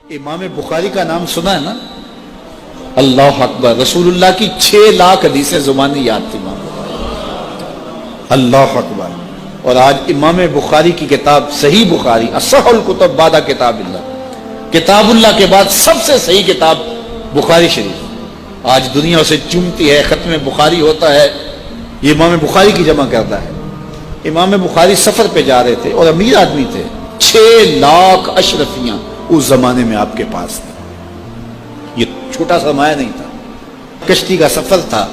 امام بخاری کا نام سنا ہے نا؟ اللہ اکبر، رسول اللہ کی 6 لاکھ حدیثیں زبانی یاد تھی امام بخاری، اللہ اکبر۔ اور آج امام بخاری کی کتاب صحیح بخاری، اصح الکتب بعد کتاب اللہ، کتاب اللہ کے بعد سب سے صحیح کتاب بخاری شریف، آج دنیا اسے چومتی ہے، ختم بخاری ہوتا ہے، یہ امام بخاری کی جمع کرتا ہے۔ امام بخاری سفر پہ جا رہے تھے اور امیر آدمی تھے، 6 لاکھ اشرفیاں اس زمانے میں آپ کے پاس تھے، یہ چھوٹا سرمایہ نہیں تھا، کشتی کا سفر تھا۔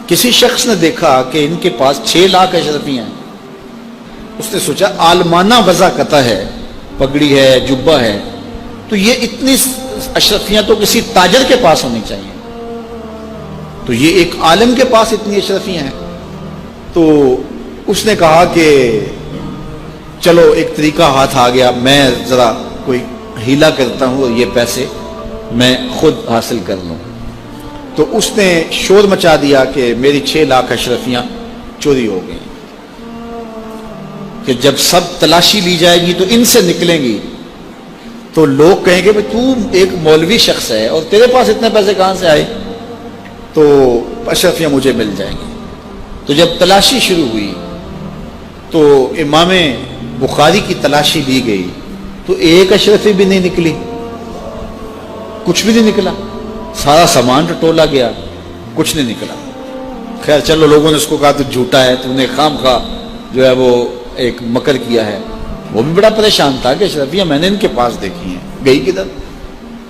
کسی شخص نے دیکھا کہ ان کے پاس 6 لاکھ اشرفیاں ہیں، اس نے سوچا عالمانہ وضع قطع ہے، پگڑی ہے، جبہ ہے، تو یہ اتنی اشرفیاں تو کسی تاجر کے پاس ہونی چاہیے، تو یہ ایک عالم کے پاس اتنی اشرفیاں ہیں۔ تو اس نے کہا کہ چلو ایک طریقہ ہاتھ آ گیا، میں ذرا کوئی ہیلا کرتا ہوں اور یہ پیسے میں خود حاصل کر لوں۔ تو اس نے شور مچا دیا کہ میری 6 لاکھ اشرفیاں چوری ہو گئی، کہ جب سب تلاشی لی جائے گی تو ان سے نکلیں گی تو لوگ کہیں گے تو ایک مولوی شخص ہے اور تیرے پاس اتنے پیسے کہاں سے آئے، تو اشرفیاں مجھے مل جائیں گی۔ تو جب تلاشی شروع ہوئی تو امام بخاری کی تلاشی لی گئی تو ایک اشرفی بھی نہیں نکلی، کچھ بھی نہیں نکلا، سارا سامان ٹولا گیا، کچھ نہیں نکلا۔ خیر چلو، لوگوں نے اس کو کہا تو جھوٹا ہے، تو نے خام خواہ جو ہے وہ ایک مکر کیا ہے۔ وہ بھی بڑا پریشان تھا کہ اشرفیاں میں نے ان کے پاس دیکھی ہیں، گئی کدھر؟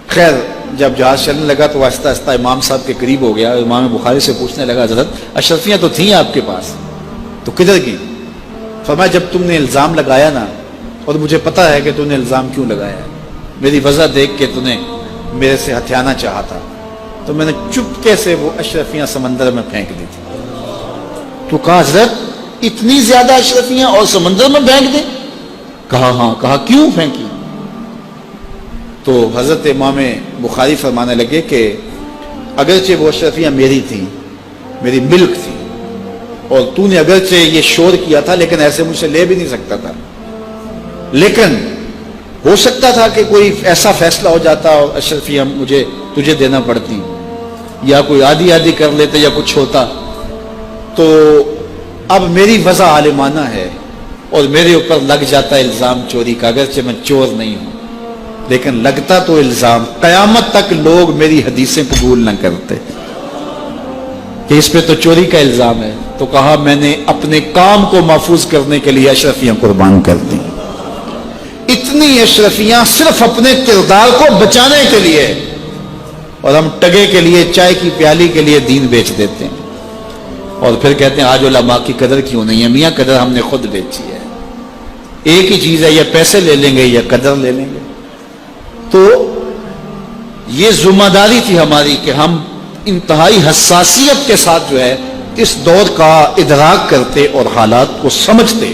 خیر جب جہاز چلنے لگا تو آہستہ آہستہ امام صاحب کے قریب ہو گیا، امام بخاری سے پوچھنے لگا حضرت اشرفیاں تو تھیں آپ کے پاس، تو کدھر گئی؟ فرمایا جب تم نے الزام لگایا نا، اور مجھے پتا ہے کہ تم نے الزام کیوں لگایا ہے، میری وجہ دیکھ کے تم نے میرے سے ہتھیانا چاہا تھا، تو میں نے چپکے سے وہ اشرفیاں سمندر میں پھینک دی تھی۔ تو کہا حضرت اتنی زیادہ اشرفیاں اور سمندر میں پھینک دی؟ کہا ہاں۔ کہا کیوں پھینکی؟ تو حضرت امام بخاری فرمانے لگے کہ اگرچہ وہ اشرفیاں میری تھیں، میری ملک تھی، اور تو نے اگرچہ یہ شور کیا تھا لیکن ایسے مجھ سے لے بھی نہیں سکتا تھا، لیکن ہو سکتا تھا کہ کوئی ایسا فیصلہ ہو جاتا اور اشرفیاں مجھے تجھے دینا پڑتی، یا کوئی آدھی آدھی کر لیتے یا کچھ ہوتا، تو اب میری وضع عالمانہ ہے اور میرے اوپر لگ جاتا الزام چوری کا، اگرچہ میں چور نہیں ہوں لیکن لگتا تو الزام، قیامت تک لوگ میری حدیثیں قبول نہ کرتے کہ اس پہ تو چوری کا الزام ہے۔ تو کہا میں نے اپنے کام کو محفوظ کرنے کے لیے اشرفیاں قربان کر دی، اتنی اشرفیاں صرف اپنے کردار کو بچانے کے لیے، اور ہم ٹگے کے لیے، چائے کی پیالی کے لیے دین بیچ دیتے ہیں، اور پھر کہتے ہیں آج علماء کی قدر کیوں نہیں ہے؟ میاں قدر ہم نے خود بیچی ہے، ایک ہی چیز ہے، یا پیسے لے لیں گے یا قدر لے لیں گے۔ تو یہ ذمہ داری تھی ہماری کہ ہم انتہائی حساسیت کے ساتھ جو ہے اس دور کا ادراک کرتے اور حالات کو سمجھتے،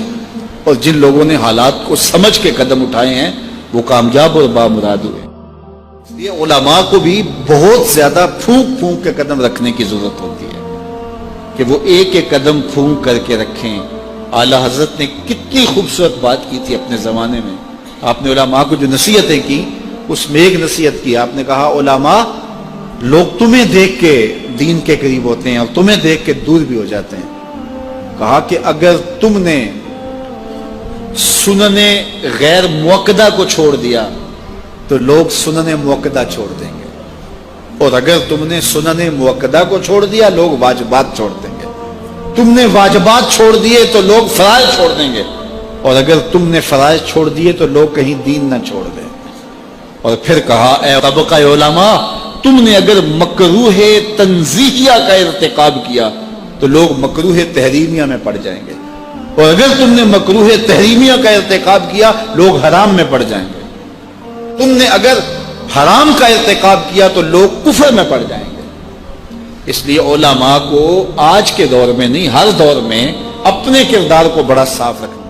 اور جن لوگوں نے حالات کو سمجھ کے قدم اٹھائے ہیں وہ کامیاب اور بامراد ہوئے۔ یہ علماء کو بھی بہت زیادہ پھونک پھونک کے قدم رکھنے کی ضرورت ہوتی ہے کہ وہ ایک ایک قدم پھونک کر کے رکھیں۔ اعلیٰ حضرت نے کتنی خوبصورت بات کی تھی اپنے زمانے میں، آپ نے علماء کو جو نصیحتیں کی اس میں ایک نصیحت کی، آپ نے کہا علماء لوگ تمہیں دیکھ کے دین کے قریب ہوتے ہیں اور تمہیں دیکھ کے دور بھی ہو جاتے ہیں۔ کہا کہ اگر تم نے سنن غیر موقدہ کو چھوڑ دیا تو لوگ سنن موقدہ چھوڑ دیں گے، اور اگر تم نے سنن موقدہ کو چھوڑ دیا لوگ واجبات چھوڑ دیں گے، تم نے واجبات چھوڑ دیے تو لوگ فرائض چھوڑ دیں گے، اور اگر تم نے فرائض چھوڑ دیے تو لوگ کہیں دین نہ چھوڑ دیں۔ اور پھر کہا اے طبقہ علماء، تم نے اگر مکروہ تنزیہیہ کا ارتکاب کیا تو لوگ مکروہ تحریمیہ میں پڑ جائیں گے، اور اگر تم نے مکروہ تحریمیہ کا ارتکاب کیا لوگ حرام میں پڑ جائیں گے، تم نے اگر حرام کا ارتکاب کیا تو لوگ کفر میں پڑ جائیں گے۔ اس لیے علماء کو آج کے دور میں نہیں، ہر دور میں اپنے کردار کو بڑا صاف رکھنا